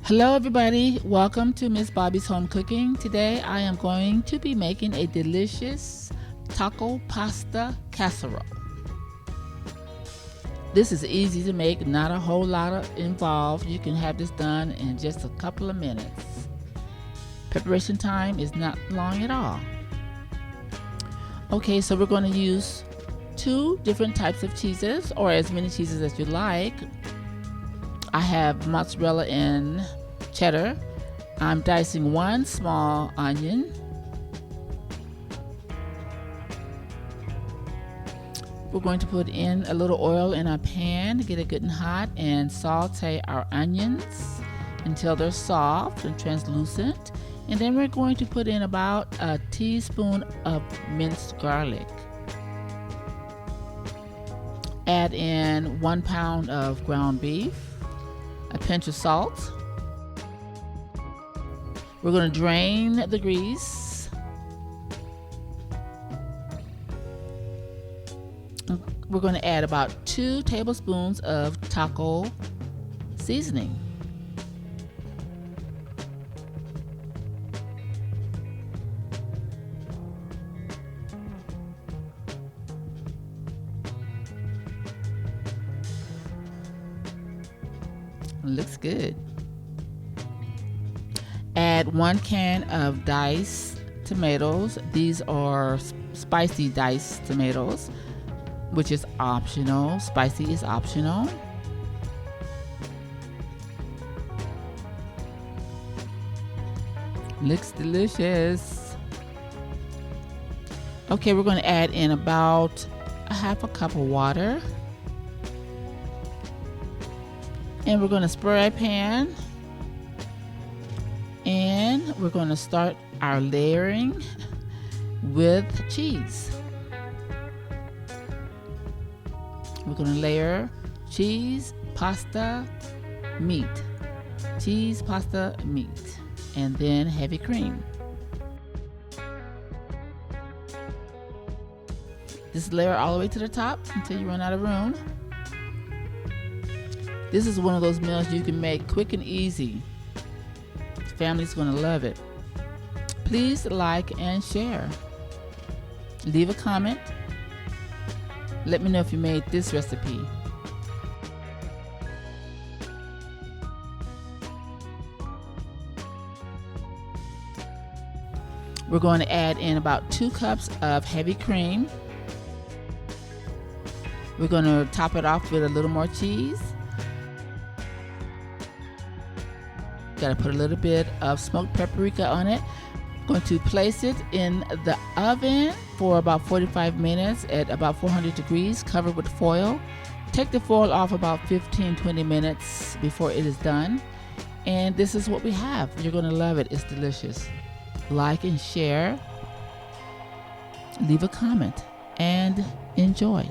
Hello everybody, welcome to Miss Bobby's Home Cooking. Today I am going to be making a delicious taco pasta casserole. This is easy to make, not a whole lot involved. You can have this done in just a couple of minutes. Preparation time is not long at all. Okay, so we're going to use 2 different types of cheeses, or as many cheeses as you like. I have mozzarella and cheddar. I'm dicing 1 small onion. We're going to put in a little oil in our pan to get it good and hot and saute our onions until they're soft and translucent. And then we're going to put in about a teaspoon of minced garlic. Add in 1 pound of ground beef, a pinch of salt. We're going to drain the grease. We're going to add about 2 tablespoons of taco seasoning. Looks good. Add 1 can of diced tomatoes. These are spicy diced tomatoes, which is optional. Spicy is optional. Looks delicious. Okay, we're going to add in about a half a cup of water. And we're going to spray our pan. And we're going to start our layering with cheese. We're going to layer cheese, pasta, meat. Cheese, pasta, meat. And then heavy cream. Just layer all the way to the top until you run out of room. This is one of those meals you can make quick and easy. Family's going to love it. Please like and share. Leave a comment. Let me know if you made this recipe. We're going to add in about 2 cups of heavy cream. We're going to top it off with a little more cheese. Got to put a little bit of smoked paprika on it. Going to place it in the oven for about 45 minutes at about 400 degrees, covered with foil. Take the foil off about 15-20 minutes before it is done. And this is what we have. You're going to love it. It's delicious. Like and share. Leave a comment and enjoy.